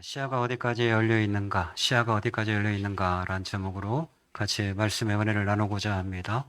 시야가 어디까지 열려 있는가, 시야가 어디까지 열려 있는가라는 제목으로 같이 말씀의 은혜를 나누고자 합니다.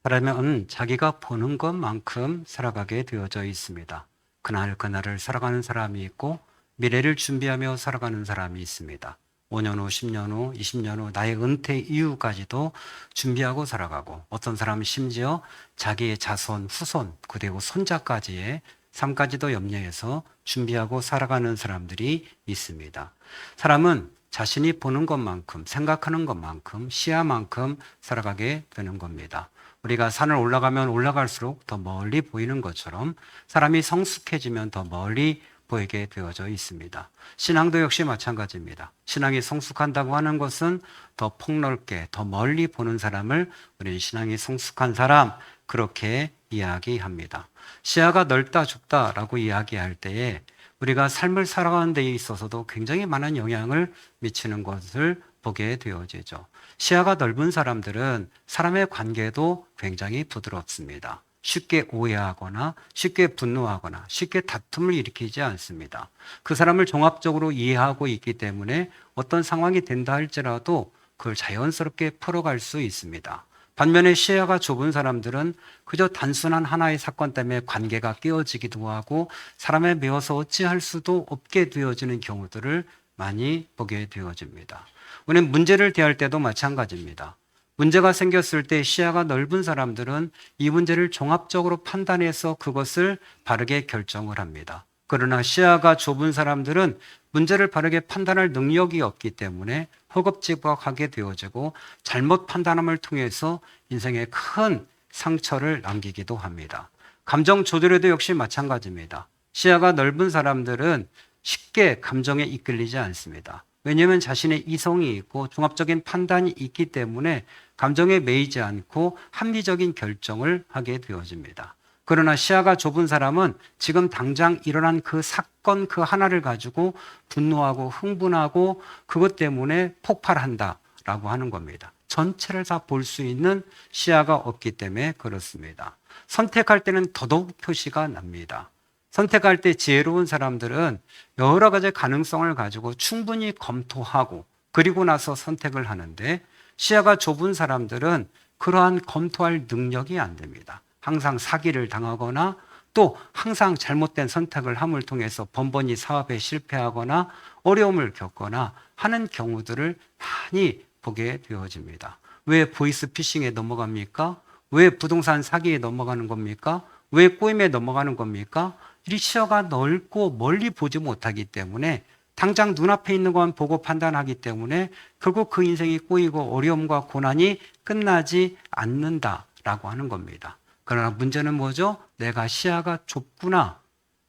사람은 자기가 보는 것만큼 살아가게 되어져 있습니다. 그날을 살아가는 사람이 있고 미래를 준비하며 살아가는 사람이 있습니다. 5년 후, 10년 후, 20년 후 나의 은퇴 이후까지도 준비하고 살아가고, 어떤 사람은 심지어 자기의 자손, 후손, 그리고 손자까지의 삶까지도 염려해서 준비하고 살아가는 사람들이 있습니다. 사람은 자신이 보는 것만큼, 생각하는 것만큼, 시야만큼 살아가게 되는 겁니다. 우리가 산을 올라가면 올라갈수록 더 멀리 보이는 것처럼 사람이 성숙해지면 더 멀리 보이게 되어져 있습니다. 신앙도 역시 마찬가지입니다. 신앙이 성숙한다고 하는 것은 더 폭넓게, 더 멀리 보는 사람을 우리는 신앙이 성숙한 사람, 그렇게 이야기합니다. 시야가 넓다 좁다라고 이야기할 때에 우리가 삶을 살아가는 데 있어서도 굉장히 많은 영향을 미치는 것을 보게 되어지죠. 시야가 넓은 사람들은 사람의 관계도 굉장히 부드럽습니다. 쉽게 오해하거나 쉽게 분노하거나 쉽게 다툼을 일으키지 않습니다. 그 사람을 종합적으로 이해하고 있기 때문에 어떤 상황이 된다 할지라도 그걸 자연스럽게 풀어갈 수 있습니다. 반면에 시야가 좁은 사람들은 그저 단순한 하나의 사건 때문에 관계가 깨어지기도 하고 사람에 매어서 어찌할 수도 없게 되어지는 경우들을 많이 보게 되어집니다. 우리는 문제를 대할 때도 마찬가지입니다. 문제가 생겼을 때 시야가 넓은 사람들은 이 문제를 종합적으로 판단해서 그것을 바르게 결정을 합니다. 그러나 시야가 좁은 사람들은 문제를 바르게 판단할 능력이 없기 때문에 허겁지겁하게 되어지고 잘못 판단함을 통해서 인생에 큰 상처를 남기기도 합니다. 감정 조절에도 역시 마찬가지입니다. 시야가 넓은 사람들은 쉽게 감정에 이끌리지 않습니다. 왜냐하면 자신의 이성이 있고 종합적인 판단이 있기 때문에 감정에 매이지 않고 합리적인 결정을 하게 되어집니다. 그러나 시야가 좁은 사람은 지금 당장 일어난 그 사건 그 하나를 가지고 분노하고 흥분하고 그것 때문에 폭발한다라고 하는 겁니다. 전체를 다 볼 수 있는 시야가 없기 때문에 그렇습니다. 선택할 때는 더더욱 표시가 납니다. 선택할 때 지혜로운 사람들은 여러 가지 가능성을 가지고 충분히 검토하고 그리고 나서 선택을 하는데, 시야가 좁은 사람들은 그러한 검토할 능력이 안 됩니다. 항상 사기를 당하거나 또 항상 잘못된 선택을 함을 통해서 번번이 사업에 실패하거나 어려움을 겪거나 하는 경우들을 많이 보게 되어집니다. 왜 보이스피싱에 넘어갑니까? 왜 부동산 사기에 넘어가는 겁니까? 왜 꼬임에 넘어가는 겁니까? 이 시야가 넓고 멀리 보지 못하기 때문에 당장 눈앞에 있는 것만 보고 판단하기 때문에 결국 그 인생이 꼬이고 어려움과 고난이 끝나지 않는다라고 하는 겁니다. 그러나 문제는 뭐죠? 내가 시야가 좁구나,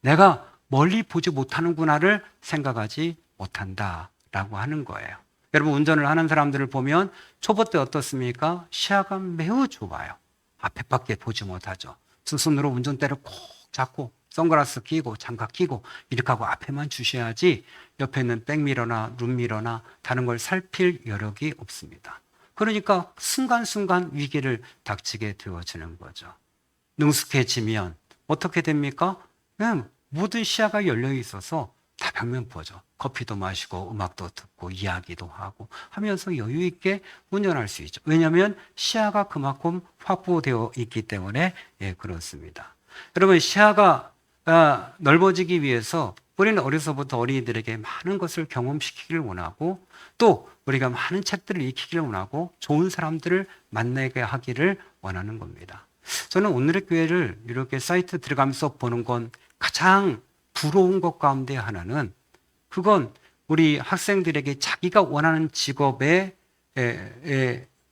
내가 멀리 보지 못하는구나를 생각하지 못한다라고 하는 거예요. 여러분, 운전을 하는 사람들을 보면 초보 때 어떻습니까? 시야가 매우 좁아요. 앞에밖에 보지 못하죠. 두 손으로 운전대를 꼭 잡고 선글라스 끼고 장갑 끼고 이렇게 하고 앞에만 주셔야지 옆에 있는 백미러나 룸미러나 다른 걸 살필 여력이 없습니다. 그러니까 순간순간 위기를 닥치게 되어지는 거죠. 능숙해지면 어떻게 됩니까? 그냥 모든 시야가 열려 있어서 다방면 보죠. 커피도 마시고 음악도 듣고 이야기도 하고 하면서 여유 있게 운전할 수 있죠. 왜냐하면 시야가 그만큼 확보되어 있기 때문에 그렇습니다. 여러분, 시야가 넓어지기 위해서 우리는 어려서부터 어린이들에게 많은 것을 경험시키기를 원하고 또 우리가 많은 책들을 읽히기를 원하고 좋은 사람들을 만나게 하기를 원하는 겁니다. 저는 오늘의 교회를 이렇게 사이트 들어가면서 보는 건 가장 부러운 것 가운데 하나는, 그건 우리 학생들에게 자기가 원하는 직업에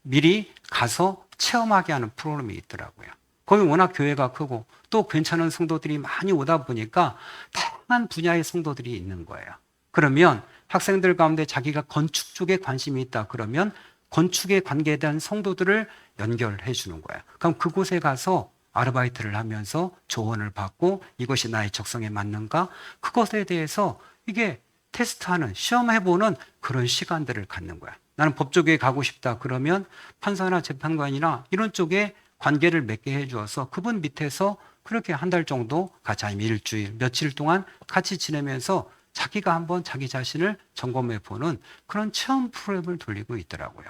미리 가서 체험하게 하는 프로그램이 있더라고요. 거기 워낙 교회가 크고 또 괜찮은 성도들이 많이 오다 보니까 다양한 분야의 성도들이 있는 거예요. 그러면 학생들 가운데 자기가 건축 쪽에 관심이 있다 그러면 건축에 관계된 성도들을 연결해 주는 거예요. 그럼 그곳에 가서 아르바이트를 하면서 조언을 받고 이것이 나의 적성에 맞는가? 그것에 대해서 이게 테스트하는, 시험해보는 그런 시간들을 갖는 거야. 나는 법조계에 가고 싶다 그러면 판사나 재판관이나 이런 쪽에 관계를 맺게 해주어서 그분 밑에서 그렇게 한 달 정도 같이, 아니면 일주일, 며칠 동안 같이 지내면서 자기가 한번 자기 자신을 점검해 보는 그런 체험 프로그램을 돌리고 있더라고요.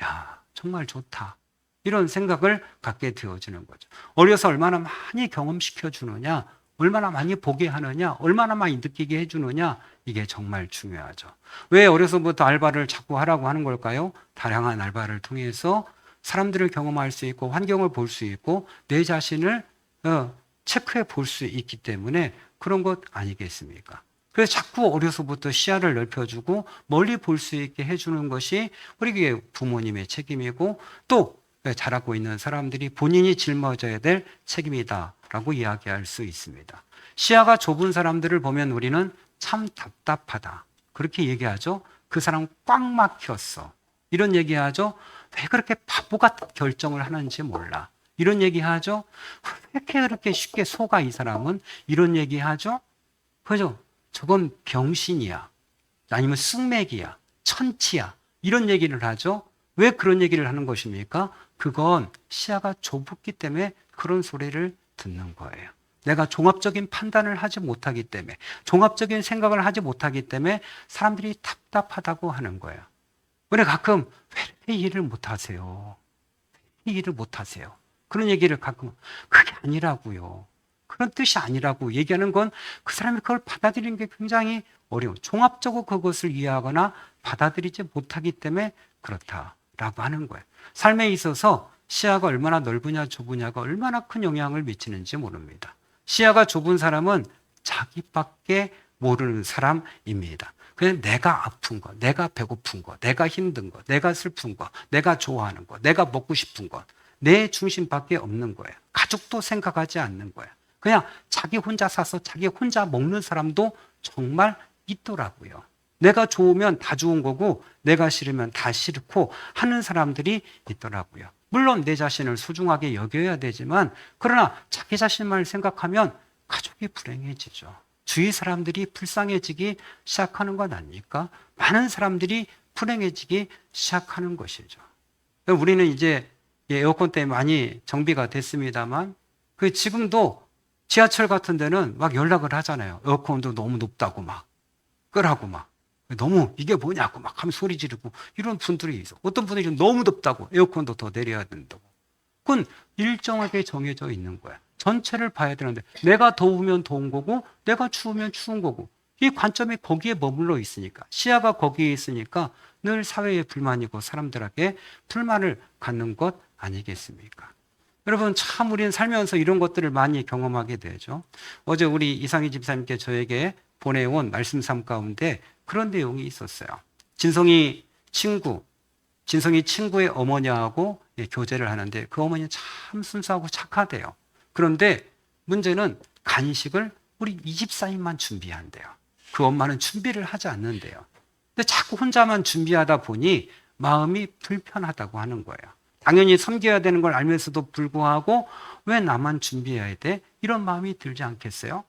야, 정말 좋다. 이런 생각을 갖게 되어지는 거죠. 어려서 얼마나 많이 경험시켜 주느냐, 얼마나 많이 보게 하느냐, 얼마나 많이 느끼게 해주느냐, 이게 정말 중요하죠. 왜 어려서부터 알바를 자꾸 하라고 하는 걸까요? 다양한 알바를 통해서 사람들을 경험할 수 있고 환경을 볼 수 있고 내 자신을 체크해 볼 수 있기 때문에 그런 것 아니겠습니까? 그래서 자꾸 어려서부터 시야를 넓혀주고 멀리 볼 수 있게 해주는 것이 우리 부모님의 책임이고 또 자라고 있는 사람들이 본인이 짊어져야 될 책임이다라고 이야기할 수 있습니다. 시야가 좁은 사람들을 보면 우리는 참 답답하다. 그렇게 얘기하죠. 그 사람 꽉 막혔어. 이런 얘기하죠. 왜 그렇게 바보 같은 결정을 하는지 몰라. 이런 얘기하죠. 왜 그렇게 쉽게 속아 이 사람은? 이런 얘기하죠. 그죠? 저건 병신이야. 아니면 쓱맥이야. 천치야. 이런 얘기를 하죠. 왜 그런 얘기를 하는 것입니까? 그건 시야가 좁기 때문에 그런 소리를 듣는 거예요. 내가 종합적인 판단을 하지 못하기 때문에, 종합적인 생각을 하지 못하기 때문에 사람들이 답답하다고 하는 거예요. 우리 가끔 왜 일을 못하세요? 왜 일을 못하세요? 그런 얘기를 가끔 그게 아니라고요. 그런 뜻이 아니라고 얘기하는 건 그 사람이 그걸 받아들이는 게 굉장히 어려워. 종합적으로 그것을 이해하거나 받아들이지 못하기 때문에 그렇다라고 하는 거예요. 삶에 있어서 시야가 얼마나 넓으냐 좁으냐가 얼마나 큰 영향을 미치는지 모릅니다. 시야가 좁은 사람은 자기밖에 모르는 사람입니다. 그냥 내가 아픈 거, 내가 배고픈 거, 내가 힘든 거, 내가 슬픈 거, 내가 좋아하는 거, 내가 먹고 싶은 것, 내 중심밖에 없는 거예요. 가족도 생각하지 않는 거예요. 그냥 자기 혼자 사서 자기 혼자 먹는 사람도 정말 있더라고요. 내가 좋으면 다 좋은 거고 내가 싫으면 다 싫고 하는 사람들이 있더라고요. 물론 내 자신을 소중하게 여겨야 되지만 그러나 자기 자신만 생각하면 가족이 불행해지죠. 주위 사람들이 불쌍해지기 시작하는 것 아닙니까? 많은 사람들이 불행해지기 시작하는 것이죠. 우리는 이제 에어컨 때문에 많이 정비가 됐습니다만 그 지금도 지하철 같은 데는 막 연락을 하잖아요. 에어컨도 너무 높다고 막 끄라고 막 너무 이게 뭐냐고 막 하면 소리 지르고 이런 분들이 있어. 어떤 분들이 너무 덥다고 에어컨도 더 내려야 된다고. 그건 일정하게 정해져 있는 거야. 전체를 봐야 되는데 내가 더우면 더운 거고 내가 추우면 추운 거고 이 관점이 거기에 머물러 있으니까 시야가 거기에 있으니까 늘 사회에 불만이고 사람들에게 불만을 갖는 것 아니겠습니까? 여러분 참 우리는 살면서 이런 것들을 많이 경험하게 되죠. 어제 우리 이상희 집사님께 저에게 보내온 말씀삼 가운데 그런 내용이 있었어요. 진성이 친구의 어머니하고 교제를 하는데 그 어머니는 참 순수하고 착하대요. 그런데 문제는 간식을 우리 이 집사님만 준비한대요. 그 엄마는 준비를 하지 않는데요. 근데 자꾸 혼자만 준비하다 보니 마음이 불편하다고 하는 거예요. 당연히 섬겨야 되는 걸 알면서도 불구하고 왜 나만 준비해야 돼? 이런 마음이 들지 않겠어요?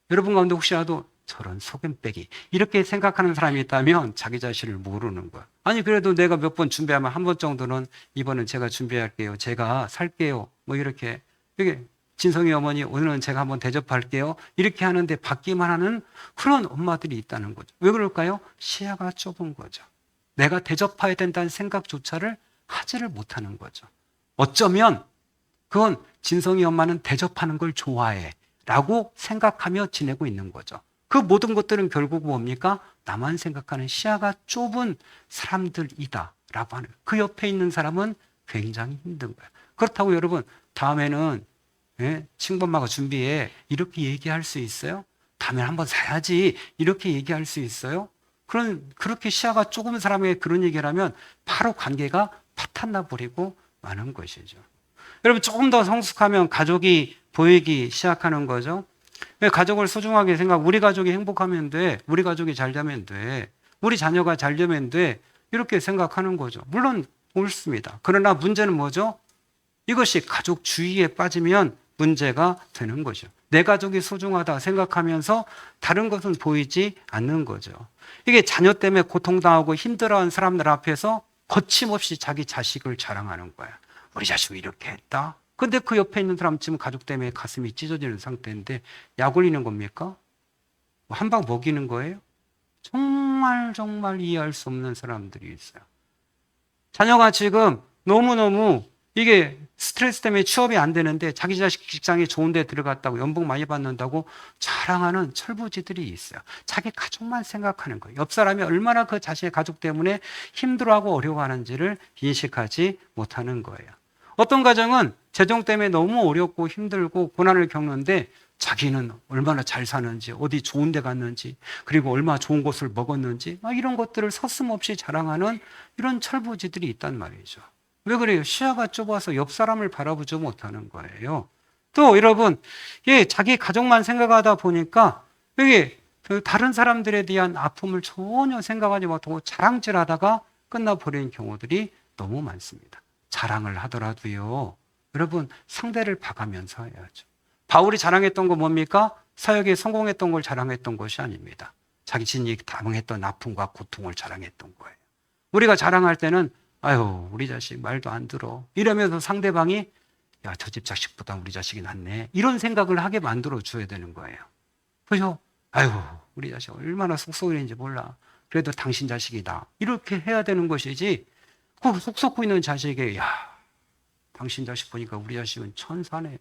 여러분 가운데 혹시라도 저런 소금빼기 이렇게 생각하는 사람이 있다면 자기 자신을 모르는 거야. 아니 그래도 내가 몇 번 준비하면 한 번 정도는 이번은 제가 준비할게요. 제가 살게요. 뭐 이렇게 진성이 어머니 오늘은 제가 한번 대접할게요. 이렇게 하는데 받기만 하는 그런 엄마들이 있다는 거죠. 왜 그럴까요? 시야가 좁은 거죠. 내가 대접해야 된다는 생각조차를 하지를 못하는 거죠. 어쩌면 그건 진성이 엄마는 대접하는 걸 좋아해 라고 생각하며 지내고 있는 거죠. 그 모든 것들은 결국 뭡니까? 나만 생각하는 시야가 좁은 사람들이다 라고 하는 거예요. 그 옆에 있는 사람은 굉장히 힘든 거예요. 그렇다고 여러분 다음에는 친구엄마가 준비해 이렇게 얘기할 수 있어요? 다음에 한번 사야지 이렇게 얘기할 수 있어요? 그렇게 시야가 좁은 사람에게 그런 얘기를 하면 바로 관계가 파탄나 버리고 마는 것이죠. 여러분 조금 더 성숙하면 가족이 보이기 시작하는 거죠. 왜 가족을 소중하게 우리 가족이 행복하면 돼. 우리 가족이 잘 되면 돼. 우리 자녀가 잘 되면 돼. 이렇게 생각하는 거죠. 물론 옳습니다. 그러나 문제는 뭐죠? 이것이 가족주의에 빠지면 문제가 되는 거죠. 내 가족이 소중하다 생각하면서 다른 것은 보이지 않는 거죠. 이게 자녀 때문에 고통당하고 힘들어하는 사람들 앞에서 거침없이 자기 자식을 자랑하는 거야. 우리 자식이 이렇게 했다. 근데 그 옆에 있는 사람 지금 가족 때문에 가슴이 찢어지는 상태인데 약 올리는 겁니까? 한 방 먹이는 거예요? 정말 이해할 수 없는 사람들이 있어요. 자녀가 지금 너무너무 이게 스트레스 때문에 취업이 안 되는데 자기 자식 직장에 좋은 데 들어갔다고 연봉 많이 받는다고 자랑하는 철부지들이 있어요. 자기 가족만 생각하는 거예요. 옆 사람이 얼마나 그 자신의 가족 때문에 힘들어하고 어려워하는지를 인식하지 못하는 거예요. 어떤 가정은 재정 때문에 너무 어렵고 힘들고 고난을 겪는데 자기는 얼마나 잘 사는지, 어디 좋은 데 갔는지, 그리고 얼마나 좋은 곳을 먹었는지, 이런 것들을 서슴없이 자랑하는 이런 철부지들이 있단 말이죠. 왜 그래요? 시야가 좁아서 옆 사람을 바라보지 못하는 거예요. 또 여러분, 자기 가족만 생각하다 보니까 여기 다른 사람들에 대한 아픔을 전혀 생각하지 못하고 자랑질하다가 끝나버리는 경우들이 너무 많습니다. 자랑을 하더라도요, 여러분 상대를 봐가면서 해야죠. 바울이 자랑했던 건 뭡니까? 사역에 성공했던 걸 자랑했던 것이 아닙니다. 자신이 당했던 아픔과 고통을 자랑했던 거예요. 우리가 자랑할 때는 아유, 우리 자식 말도 안 들어 이러면서 상대방이 야, 저 집 자식보다 우리 자식이 낫네 이런 생각을 하게 만들어 줘야 되는 거예요. 그죠? 아유, 우리 자식 얼마나 속썩이는지 몰라. 그래도 당신 자식이다. 이렇게 해야 되는 것이지 그 속썩고 있는 자식에게 야, 당신 자식 보니까 우리 자식은 천사네.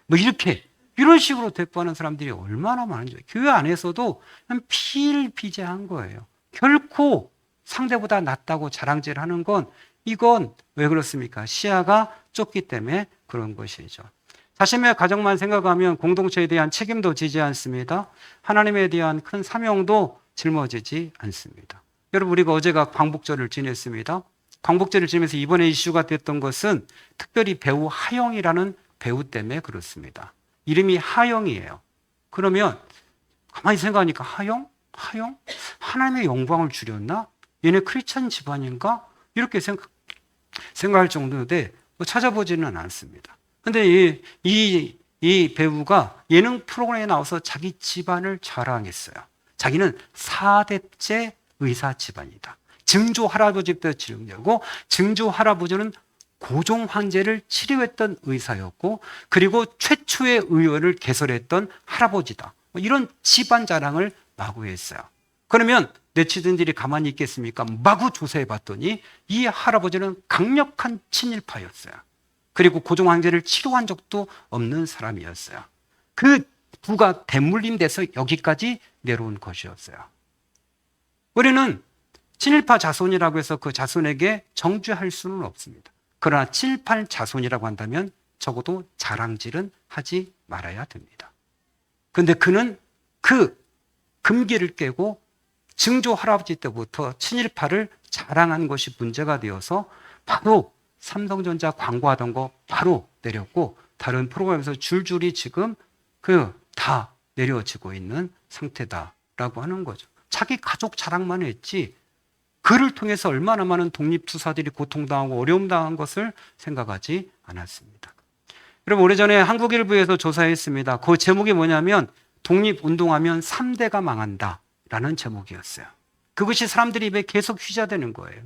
뭐 이렇게 이런 식으로 대꾸하는 사람들이 얼마나 많은지. 교회 안에서도 그냥 피일비재한 거예요. 결코 상대보다 낫다고 자랑질하는 건 이건 왜 그렇습니까? 시야가 좁기 때문에 그런 것이죠. 자신의 가정만 생각하면 공동체에 대한 책임도 지지 않습니다. 하나님에 대한 큰 사명도 짊어지지 않습니다. 여러분, 우리가 어제가 광복절을 지냈습니다. 광복절을 지내면서 이번에 이슈가 됐던 것은 특별히 배우 하영이라는 배우 때문에 그렇습니다. 이름이 하영이에요. 그러면 가만히 생각하니까 하영? 하나님의 영광을 주렸나? 얘네 크리스찬 집안인가? 이렇게 생각할 정도인데 찾아보지는 않습니다. 근데 이 배우가 예능 프로그램에 나와서 자기 집안을 자랑했어요. 자기는 4대째 의사 집안이다. 증조 할아버지부터 치료되고 증조 할아버지는 고종 황제를 치료했던 의사였고 그리고 최초의 의원을 개설했던 할아버지다. 이런 집안 자랑을 마구 했어요. 그러면 네티즌들이 가만히 있겠습니까? 마구 조사해 봤더니 이 할아버지는 강력한 친일파였어요. 그리고 고종 황제를 치료한 적도 없는 사람이었어요. 그 부가 대물림돼서 여기까지 내려온 것이었어요. 우리는 친일파 자손이라고 해서 그 자손에게 정죄할 수는 없습니다. 그러나 친일파 자손이라고 한다면 적어도 자랑질은 하지 말아야 됩니다. 그런데 그는 그 금기를 깨고 증조 할아버지 때부터 친일파를 자랑한 것이 문제가 되어서 바로 삼성전자 광고하던 거 바로 내렸고 다른 프로그램에서 줄줄이 지금 다 내려지고 있는 상태다라고 하는 거죠. 자기 가족 자랑만 했지 그를 통해서 얼마나 많은 독립투사들이 고통당하고 어려움당한 것을 생각하지 않았습니다. 여러분, 오래전에 한국일보에서 조사했습니다. 그 제목이 뭐냐면 독립운동하면 3대가 망한다 라는 제목이었어요. 그것이 사람들이 입에 계속 휘자되는 거예요.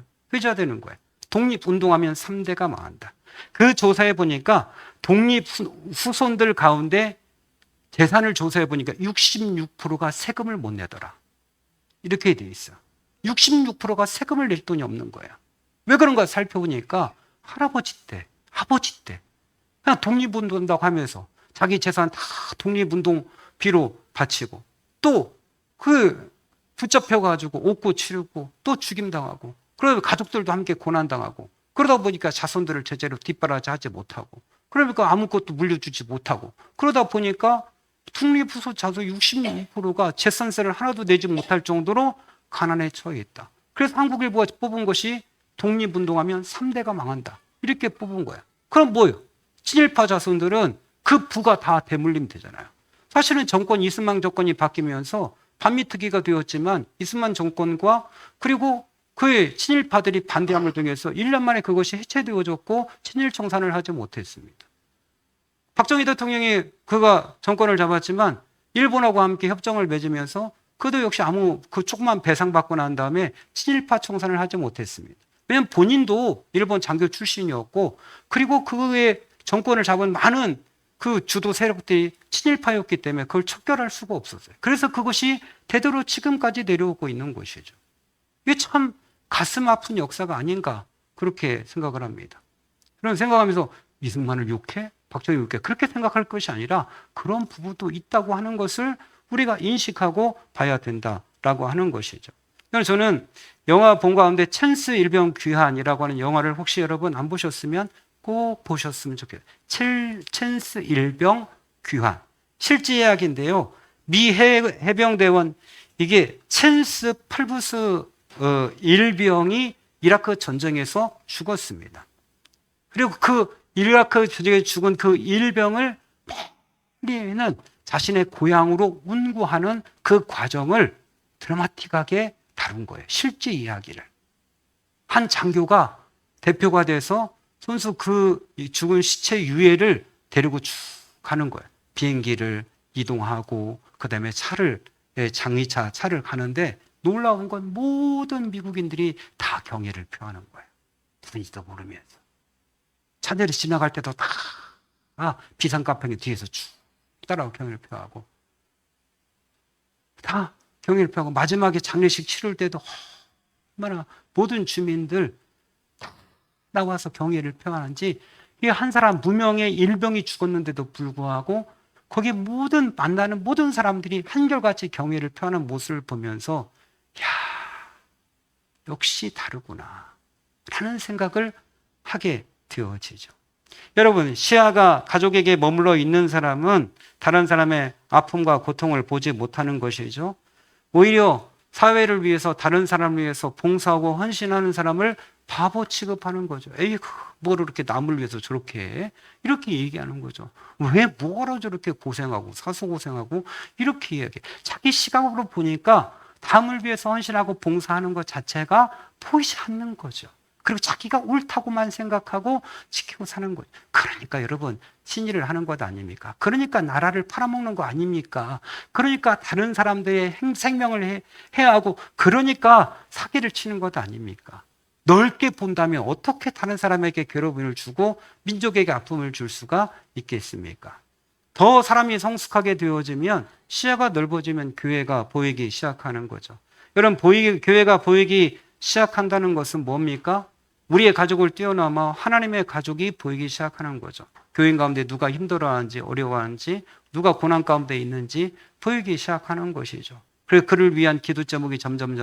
독립운동하면 3대가 망한다. 그 조사해 보니까 독립 후손들 가운데 재산을 조사해 보니까 66%가 세금을 못 내더라. 이렇게 돼 있어요. 66%가 세금을 낼 돈이 없는 거예요. 왜 그런가 살펴보니까 할아버지 때, 아버지 때 그냥 독립운동한다고 하면서 자기 재산 다 독립운동비로 바치고 또 붙잡혀가지고 옥고 치르고 또 죽임당하고 그러다 가족들도 함께 고난당하고 그러다 보니까 자손들을 제대로 뒷바라지하지 못하고 그러니까 아무것도 물려주지 못하고 그러다 보니까 독립후손 자손 66%가 재산세를 하나도 내지 못할 정도로 가난에 처해 있다. 그래서 한국일보가 뽑은 것이 독립운동하면 3대가 망한다. 이렇게 뽑은 거야. 그럼 뭐예요? 친일파 자손들은 그 부가 다 대물림 되잖아요. 사실은 이승만 정권이 바뀌면서 반미특위가 되었지만 이승만 정권과 그리고 그의 친일파들이 반대함을 통해서 1년 만에 그것이 해체되어졌고 친일 청산을 하지 못했습니다. 박정희 대통령이 그가 정권을 잡았지만 일본하고 함께 협정을 맺으면서 그도 역시 조그만 배상받고 난 다음에 친일파 청산을 하지 못했습니다. 왜냐하면 본인도 일본 장교 출신이었고 그리고 그의 정권을 잡은 많은 그 주도 세력들이 친일파였기 때문에 그걸 척결할 수가 없었어요. 그래서 그것이 대대로 지금까지 내려오고 있는 것이죠. 이게 참 가슴 아픈 역사가 아닌가 그렇게 생각을 합니다. 그런 생각하면서 이승만을 욕해? 박정희 욕해? 그렇게 생각할 것이 아니라 그런 부분도 있다고 하는 것을 우리가 인식하고 봐야 된다라고 하는 것이죠. 그래서 저는 영화 본 가운데 찬스 일병 귀환이라고 하는 영화를 혹시 여러분 안 보셨으면 꼭 보셨으면 좋겠어요. 찬스 일병 귀환. 실제 이야기인데요. 미 해병대원 이게 찬스 팔부스 일병이 이라크 전쟁에서 죽었습니다. 그리고 그 이라크 전쟁에 죽은 그 일병을 는 자신의 고향으로 운구하는 그 과정을 드라마틱하게 다룬 거예요. 실제 이야기를. 한 장교가 대표가 돼서 손수 그 죽은 시체 유해를 데리고 쭉 가는 거예요. 비행기를 이동하고 그다음에 장의차 차를 가는데 놀라운 건 모든 미국인들이 다 경애를 표하는 거예요. 누군지도 모르면서. 차들이 지나갈 때도 다 비상카평이 뒤에서 쭉 따라오고 경애를 표하고 다 경애를 표하고 마지막에 장례식 치를 때도 얼마나 모든 주민들 다 나와서 경애를 표하는지 이 한 사람 무명의 일병이 죽었는데도 불구하고 거기 만나는 모든 사람들이 한결같이 경애를 표하는 모습을 보면서 야 역시 다르구나 라는 생각을 하게 되어지죠. 여러분 시야가 가족에게 머물러 있는 사람은 다른 사람의 아픔과 고통을 보지 못하는 것이죠. 오히려 사회를 위해서 다른 사람을 위해서 봉사하고 헌신하는 사람을 바보 취급하는 거죠. 에이 뭐를 이렇게 남을 위해서 저렇게 해? 이렇게 얘기하는 거죠. 왜 뭐하러 저렇게 고생하고 사소고생하고 이렇게 이야기해. 자기 시각으로 보니까 남을 위해서 헌신하고 봉사하는 것 자체가 보이지 않는 거죠. 그리고 자기가 옳다고만 생각하고 지키고 사는 거죠. 그러니까 여러분 친일을 하는 것 아닙니까? 그러니까 나라를 팔아먹는 거 아닙니까? 그러니까 다른 사람들의 생명을 해하고 그러니까 사기를 치는 것 아닙니까? 넓게 본다면 어떻게 다른 사람에게 괴로움을 주고 민족에게 아픔을 줄 수가 있겠습니까? 더 사람이 성숙하게 되어지면 시야가 넓어지면 교회가 보이기 시작하는 거죠. 여러분 교회가 보이기 시작한다는 것은 뭡니까? 우리의 가족을 뛰어넘어 하나님의 가족이 보이기 시작하는 거죠. 교인 가운데 누가 힘들어하는지 어려워하는지 누가 고난 가운데 있는지 보이기 시작하는 것이죠. 그래서 그를 위한 기도 제목이 점점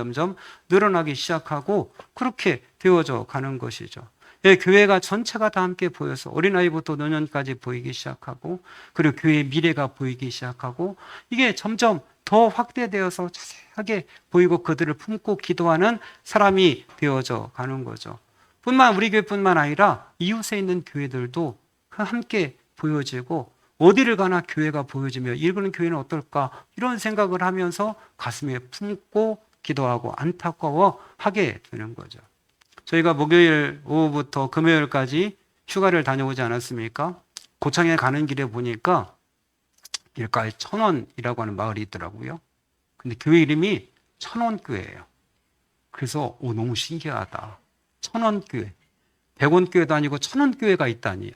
늘어나기 시작하고 그렇게 되어져 가는 것이죠. 예, 교회가 전체가 다 함께 보여서 어린아이부터 노년까지 보이기 시작하고 그리고 교회의 미래가 보이기 시작하고 이게 점점 더 확대되어서 자세하게 보이고 그들을 품고 기도하는 사람이 되어져 가는 거죠. 우리 교회뿐만 아니라 이웃에 있는 교회들도 함께 보여지고 어디를 가나 교회가 보여지며 이런 교회는 어떨까 이런 생각을 하면서 가슴에 품고 기도하고 안타까워하게 되는 거죠. 저희가 목요일 오후부터 금요일까지 휴가를 다녀오지 않았습니까? 고창에 가는 길에 보니까 길가에 천원이라고 하는 마을이 있더라고요. 근데 교회 이름이 천원교회예요. 그래서 너무 신기하다. 천원교회. 100원 교회도 아니고 천원교회가 있다니.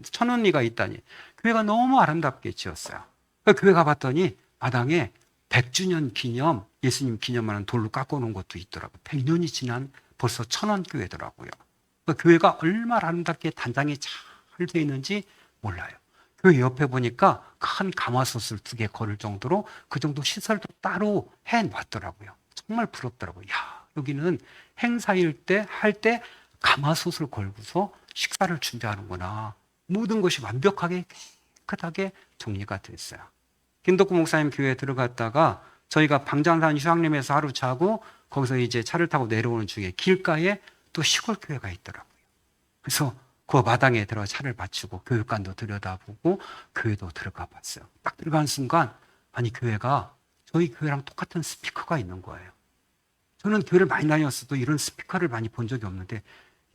천원리가 있다니. 교회가 너무 아름답게 지었어요. 교회 가봤더니 마당에 100주년 기념, 예수님 기념하는 돌로 깎아놓은 것도 있더라고요. 100년이 지난 벌써 천원교회더라고요. 교회가 얼마나 아름답게 단장이 잘 되어 있는지 몰라요. 교회 옆에 보니까 큰 가마솥을 2개 걸을 정도로 그 정도 시설도 따로 해놨더라고요. 정말 부럽더라고요. 야, 여기는 행사일 때, 할 때 가마솥을 걸고서 식사를 준비하는구나. 모든 것이 완벽하게 깨끗하게 정리가 됐어요. 김덕구 목사님 교회에 들어갔다가 저희가 방장산 휴양림에서 하루 자고 거기서 이제 차를 타고 내려오는 중에 길가에 또 시골 교회가 있더라고요. 그래서 그 마당에 들어가 차를 받치고 교육관도 들여다보고 교회도 들어가 봤어요. 딱 들어가는 순간 아니 교회가 저희 교회랑 똑같은 스피커가 있는 거예요. 저는 교회를 많이 다녔어도 이런 스피커를 많이 본 적이 없는데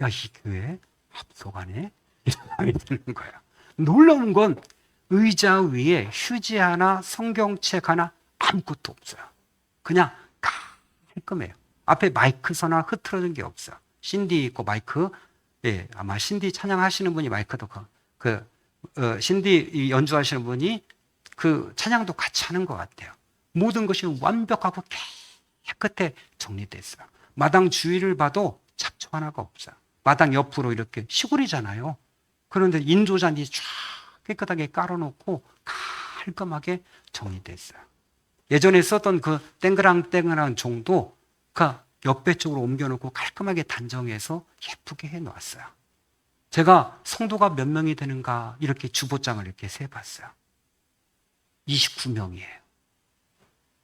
야, 이 교회 합소가네? 이런 생각이 드는 거예요. 놀라운 건 의자 위에 휴지 하나, 성경책 하나 아무것도 없어요. 그냥 다 깔끔해요. 앞에 마이크 서나 흐트러진 게 없어요. 신디 있고 마이크, 예, 아마 신디 찬양하시는 분이 마이크도 신디 이 연주하시는 분이 그 찬양도 같이 하는 것 같아요. 모든 것이 완벽하고 깨끗해 정리됐어요. 마당 주위를 봐도 잡초 하나가 없어요. 마당 옆으로 이렇게 시골이잖아요. 그런데 인조잔디 쫙 깨끗하게 깔아놓고 깔끔하게 정리됐어요. 예전에 썼던 그 땡그랑땡그랑 종도 그 옆배 쪽으로 옮겨놓고 깔끔하게 단정해서 예쁘게 해놓았어요. 제가 성도가 몇 명이 되는가 이렇게 주보장을 이렇게 세봤어요. 29명이에요.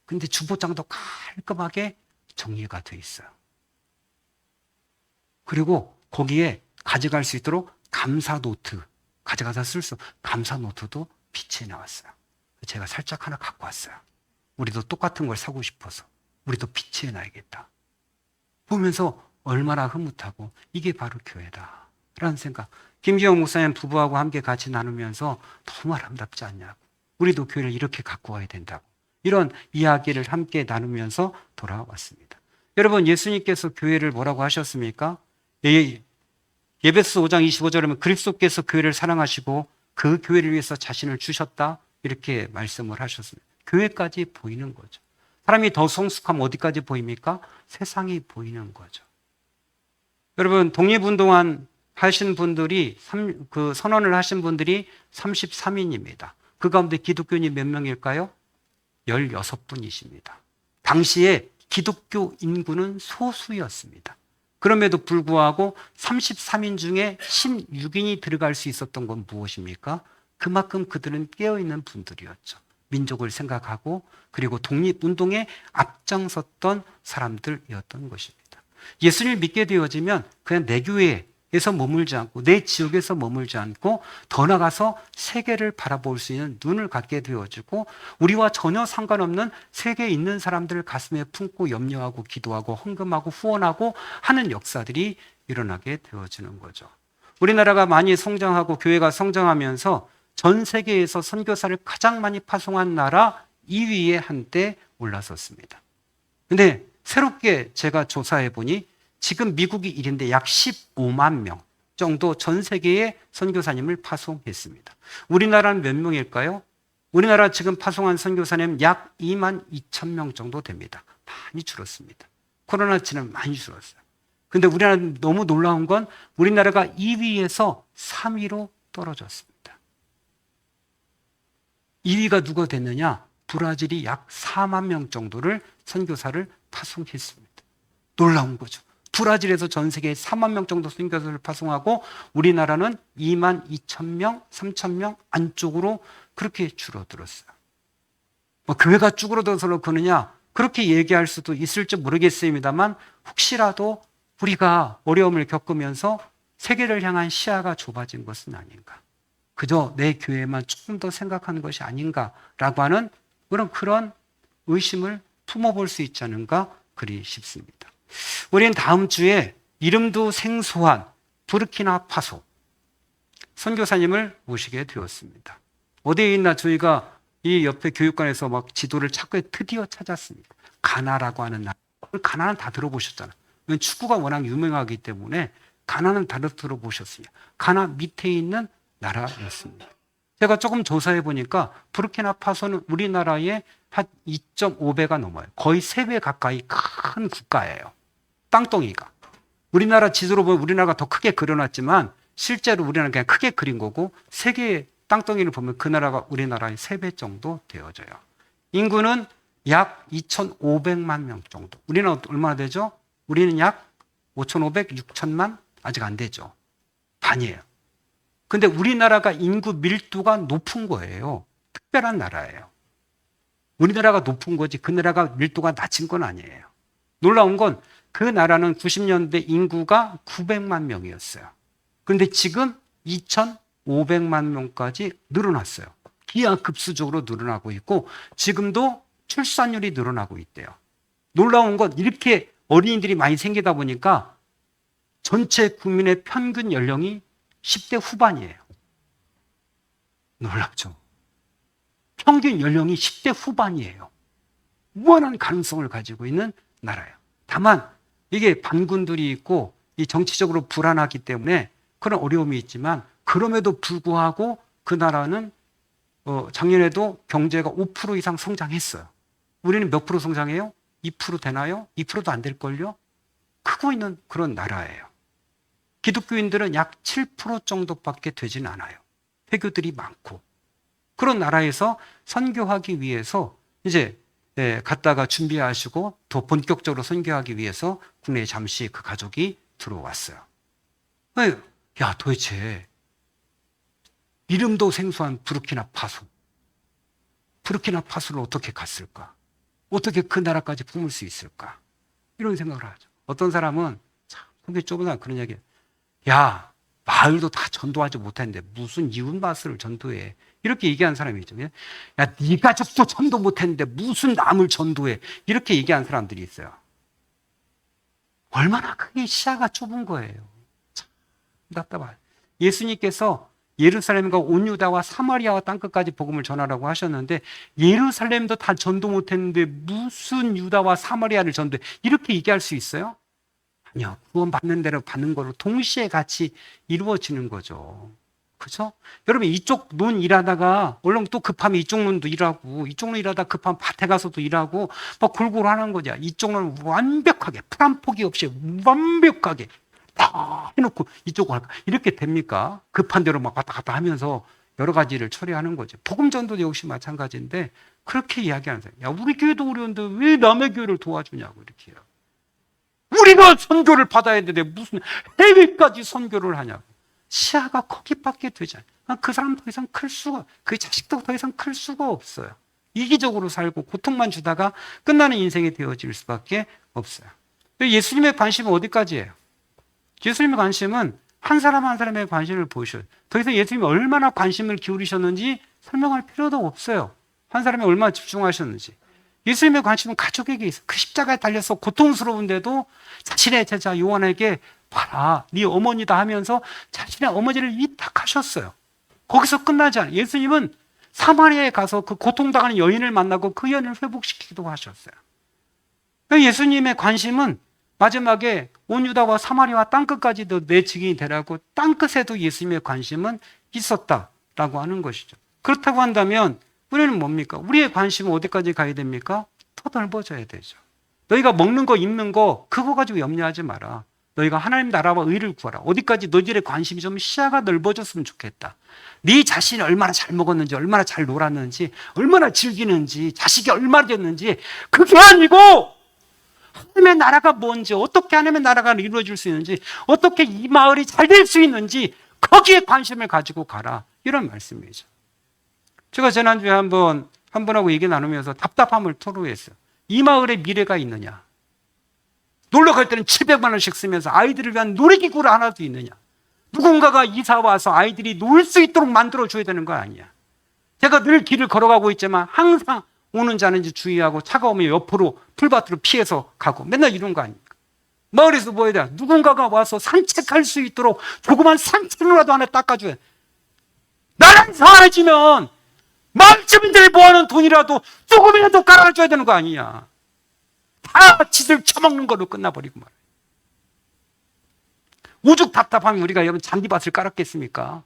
근데 주보장도 깔끔하게 정리가 돼 있어요. 그리고 거기에 가져갈 수 있도록 감사 노트, 가져가서 쓸 수 감사 노트도 빛이 나왔어요. 제가 살짝 하나 갖고 왔어요. 우리도 똑같은 걸 사고 싶어서 우리도 빛이 나야겠다. 보면서 얼마나 흐뭇하고 이게 바로 교회다 라는 생각. 김기영 목사님 부부하고 함께 같이 나누면서 너무 아름답지 않냐고. 우리도 교회를 이렇게 갖고 와야 된다고. 이런 이야기를 함께 나누면서 돌아왔습니다. 여러분, 예수님께서 교회를 뭐라고 하셨습니까? 예배소 5장 25절에 보면 그리스도께서 교회를 사랑하시고 그 교회를 위해서 자신을 주셨다 이렇게 말씀을 하셨습니다. 교회까지 보이는 거죠. 사람이 더 성숙하면 어디까지 보입니까? 세상이 보이는 거죠. 여러분, 독립운동한 하신 분들이 그 선언을 하신 분들이 33인입니다. 그 가운데 기독교인이 몇 명일까요? 16분이십니다. 당시에 기독교 인구는 소수였습니다. 그럼에도 불구하고 33인 중에 16인이 들어갈 수 있었던 건 무엇입니까? 그만큼 그들은 깨어있는 분들이었죠. 민족을 생각하고 그리고 독립운동에 앞장섰던 사람들이었던 것입니다. 예수님을 믿게 되어지면 그냥 내 교회에서 머물지 않고 내 지역에서 머물지 않고 더 나가서 세계를 바라볼 수 있는 눈을 갖게 되어지고 우리와 전혀 상관없는 세계에 있는 사람들을 가슴에 품고 염려하고 기도하고 헌금하고 후원하고 하는 역사들이 일어나게 되어지는 거죠. 우리나라가 많이 성장하고 교회가 성장하면서 전 세계에서 선교사를 가장 많이 파송한 나라 2위에 한때 올라섰습니다. 근데 새롭게 제가 조사해 보니 지금 미국이 1인데 약 15만 명 정도 전 세계에 선교사님을 파송했습니다. 우리나라는 몇 명일까요? 우리나라 지금 파송한 선교사님 약 2만 2천 명 정도 됩니다. 많이 줄었습니다. 코로나 때는 많이 줄었어요. 근데 우리나라는 너무 놀라운 건 우리나라가 2위에서 3위로 떨어졌습니다. 2위가 누가 됐느냐? 브라질이 약 4만 명 정도를 선교사를 파송했습니다. 놀라운 거죠. 브라질에서 전 세계에 4만 명 정도 선교사를 파송하고 우리나라는 2만 2천 명, 3천 명 안쪽으로 그렇게 줄어들었어요. 뭐 교회가 쭈그러들어서 그러느냐? 그렇게 얘기할 수도 있을지 모르겠습니다만 혹시라도 우리가 어려움을 겪으면서 세계를 향한 시야가 좁아진 것은 아닌가. 그저 내 교회만 조금 더 생각하는 것이 아닌가라고 하는 그런 의심을 품어볼 수 있지 않은가 그리 싶습니다. 우리는 다음 주에 이름도 생소한 부르키나파소 선교사님을 모시게 되었습니다. 어디에 있나 저희가 이 옆에 교육관에서 막 지도를 찾고 드디어 찾았습니다. 가나라고 하는 나라. 가나는 다 들어보셨잖아요. 축구가 워낙 유명하기 때문에 가나는 다 들어보셨습니다. 가나 밑에 있는 나라였습니다. 제가 조금 조사해 보니까 부르키나파소는 우리나라의 한 2.5배가 넘어요. 거의 3배 가까이 큰 국가예요. 땅덩이가. 우리나라 지도로 보면 우리나라가 더 크게 그려놨지만 실제로 우리나라는 그냥 크게 그린 거고 세계의 땅덩이를 보면 그 나라가 우리나라의 3배 정도 되어져요. 인구는 약 2,500만 명 정도. 우리는 얼마나 되죠? 우리는 약 5,500, 6천만? 아직 안 되죠. 반이에요. 근데 우리나라가 인구 밀도가 높은 거예요. 특별한 나라예요. 우리나라가 높은 거지 그 나라가 밀도가 낮은 건 아니에요. 놀라운 건 그 나라는 90년대 인구가 900만 명이었어요. 그런데 지금 2,500만 명까지 늘어났어요. 기하급수적으로 늘어나고 있고 지금도 출산율이 늘어나고 있대요. 놀라운 건 이렇게 어린이들이 많이 생기다 보니까 전체 국민의 평균 연령이 10대 후반이에요. 놀랍죠? 평균 연령이 10대 후반이에요. 무한한 가능성을 가지고 있는 나라예요. 다만 이게 반군들이 있고 이 정치적으로 불안하기 때문에 그런 어려움이 있지만 그럼에도 불구하고 그 나라는 작년에도 경제가 5% 이상 성장했어요. 우리는 몇 프로 성장해요? 2% 되나요? 2%도 안 될걸요? 크고 있는 그런 나라예요. 기독교인들은 약 7% 정도밖에 되진 않아요. 회교들이 많고. 그런 나라에서 선교하기 위해서 이제 갔다가 준비하시고 더 본격적으로 선교하기 위해서 국내에 잠시 그 가족이 들어왔어요. 야, 도대체 이름도 생소한 부르키나파소를 어떻게 갔을까? 어떻게 그 나라까지 품을 수 있을까? 이런 생각을 하죠. 어떤 사람은 참 속이 좁으나 그런 얘기예요. 야, 마을도 다 전도하지 못했는데 무슨 이웃 마을을 전도해? 이렇게 얘기하는 사람이 있죠. 야, 네 가족도 전도 못했는데 무슨 남을 전도해? 이렇게 얘기하는 사람들이 있어요. 얼마나 그게 시야가 좁은 거예요. 참 답답해요. 예수님께서 예루살렘과 온 유다와 사마리아와 땅끝까지 복음을 전하라고 하셨는데 예루살렘도 다 전도 못했는데 무슨 유다와 사마리아를 전도해? 이렇게 얘기할 수 있어요? 아니요. 구원 받는 대로 받는 거로 동시에 같이 이루어지는 거죠. 그죠? 여러분, 이쪽 논 일하다가, 얼른 또 급하면 이쪽 논도 일하고, 이쪽 논 일하다 급하면 밭에 가서도 일하고, 막 골고루 하는 거죠. 이쪽 논은 완벽하게, 풀 한 포기 없이 완벽하게 다 해놓고 이쪽으로 할까? 이렇게 됩니까? 급한 대로 막 왔다 갔다 하면서 여러 가지를 처리하는 거죠. 복음 전도도 역시 마찬가지인데, 그렇게 이야기하는 사람. 야, 우리 교회도 어려운데 왜 남의 교회를 도와주냐고, 이렇게 해요. 우리가 선교를 받아야 되는데 무슨 해외까지 선교를 하냐고. 시야가 거기밖에 되지 않아요. 그 사람 더 이상 클 수가, 그 자식도 더 이상 클 수가 없어요. 이기적으로 살고 고통만 주다가 끝나는 인생이 되어질 수밖에 없어요. 예수님의 관심은 어디까지예요? 예수님의 관심은 한 사람 한 사람의 관심을 보셔요. 더 이상 예수님이 얼마나 관심을 기울이셨는지 설명할 필요도 없어요. 한 사람이 얼마나 집중하셨는지. 예수님의 관심은 가족에게 있어요. 그 십자가에 달려서 고통스러운데도 자신의 제자 요한에게 봐라, 네 어머니다 하면서 자신의 어머니를 위탁하셨어요. 거기서 끝나지 않아요. 예수님은 사마리아에 가서 그 고통당하는 여인을 만나고 그 여인을 회복시키기도 하셨어요. 예수님의 관심은 마지막에 온 유다와 사마리아와 땅끝까지도 내 증인이 되라고 땅끝에도 예수님의 관심은 있었다라고 하는 것이죠. 그렇다고 한다면 우리는 뭡니까? 우리의 관심은 어디까지 가야 됩니까? 더 넓어져야 되죠. 너희가 먹는 거 입는 거 그거 가지고 염려하지 마라. 너희가 하나님 나라와 의를 구하라. 어디까지 너희들의 관심이 좀 시야가 넓어졌으면 좋겠다. 네 자신이 얼마나 잘 먹었는지, 얼마나 잘 놀았는지, 얼마나 즐기는지, 자식이 얼마나 됐는지 그게 아니고 하나님의 나라가 뭔지, 어떻게 하나님의 나라가 이루어질 수 있는지, 어떻게 이 마을이 잘 될 수 있는지 거기에 관심을 가지고 가라. 이런 말씀이죠. 제가 지난주에 한 분하고 얘기 나누면서 답답함을 토로했어요. 이 마을에 미래가 있느냐? 놀러 갈 때는 700만 원씩 쓰면서 아이들을 위한 놀이기구를 하나도 있느냐? 누군가가 이사 와서 아이들이 놀 수 있도록 만들어줘야 되는 거 아니야? 제가 늘 길을 걸어가고 있지만 항상 오는 자는지 주의하고 차가 오면 옆으로 풀밭으로 피해서 가고 맨날 이런 거 아닙니까? 마을에서 뭐 해야 돼? 누군가가 와서 산책할 수 있도록 조그만 산책로라도 하나 닦아줘야 돼. 나랑 사라지면 마을 주민들이 모아놓은 돈이라도 조금이라도 깔아줘야 되는 거 아니냐? 다 지들 처먹는 걸로 끝나버리고 말이에요. 오죽 답답하면 우리가 여러분 잔디밭을 깔았겠습니까?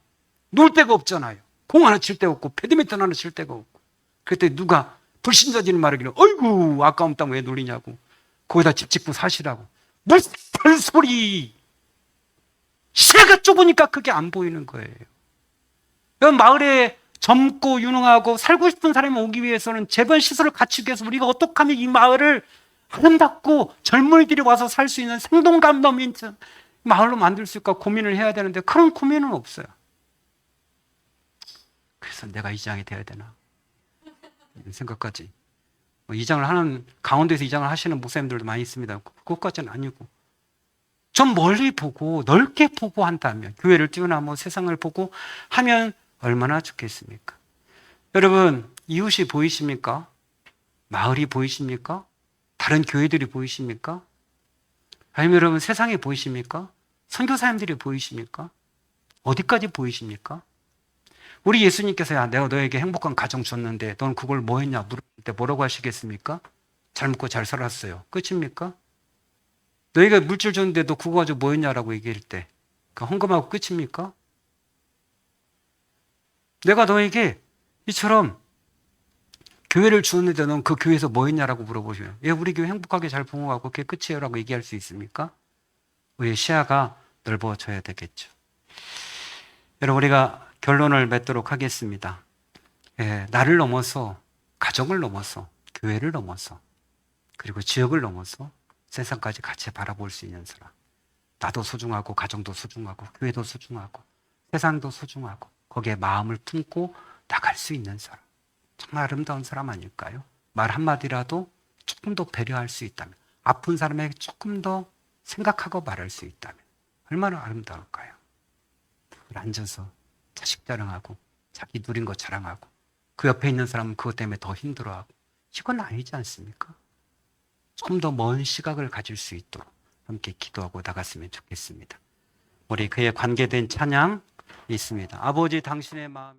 놀 데가 없잖아요. 공 하나 칠 데가 없고 배드민턴 하나 칠 데가 없고. 그때 누가 불신자지는 말하기를 어이구 아까운 땅 왜 놀리냐고. 거기다 집 짓고 사시라고. 무슨 소리. 시야가 좁으니까 그게 안 보이는 거예요. 마을에 젊고 유능하고 살고 싶은 사람이 오기 위해서는 재건 시설을 갖추기 위해서 우리가 어떻게 하면 이 마을을 아름답고 젊은이들이 와서 살 수 있는 생동감 넘는 마을로 만들 수 있을까 고민을 해야 되는데 그런 고민은 없어요. 그래서 내가 이장이 돼야 되나 이런 생각까지. 이장을 하는, 강원도에서 이장을 하시는 목사님들도 많이 있습니다. 그것까지는 아니고 좀 멀리 보고 넓게 보고 한다면, 교회를 뛰어넘어 세상을 보고 하면 얼마나 좋겠습니까? 여러분, 이웃이 보이십니까? 마을이 보이십니까? 다른 교회들이 보이십니까? 아니면 여러분 세상이 보이십니까? 선교사님들이 보이십니까? 어디까지 보이십니까? 우리 예수님께서 야 내가 너에게 행복한 가정 줬는데 넌 그걸 뭐 했냐 물을 때 뭐라고 하시겠습니까? 잘 먹고 잘 살았어요. 끝입니까? 너희가 물질 줬는데 너 그거 가지고 뭐 했냐라고 얘기할 때 그 헌금하고 끝입니까? 내가 너에게 이처럼 교회를 주었는데 넌 그 교회에서 뭐 했냐라고 물어보시면 예, 우리 교회 행복하게 잘 부흥하고 그게 끝이에요 라고 얘기할 수 있습니까? 우리의 시야가 넓어져야 되겠죠. 여러분, 우리가 결론을 맺도록 하겠습니다. 예, 나를 넘어서, 가정을 넘어서, 교회를 넘어서, 그리고 지역을 넘어서 세상까지 같이 바라볼 수 있는 사람. 나도 소중하고, 가정도 소중하고, 교회도 소중하고, 세상도 소중하고, 거기에 마음을 품고 나갈 수 있는 사람. 정말 아름다운 사람 아닐까요? 말 한마디라도 조금 더 배려할 수 있다면, 아픈 사람에게 조금 더 생각하고 말할 수 있다면 얼마나 아름다울까요? 앉아서 자식 자랑하고 자기 누린 거 자랑하고 그 옆에 있는 사람은 그것 때문에 더 힘들어하고 이건 아니지 않습니까? 조금 더 먼 시각을 가질 수 있도록 함께 기도하고 나갔으면 좋겠습니다. 우리 그에 관계된 찬양 있습니다. 아버지 당신의 마음이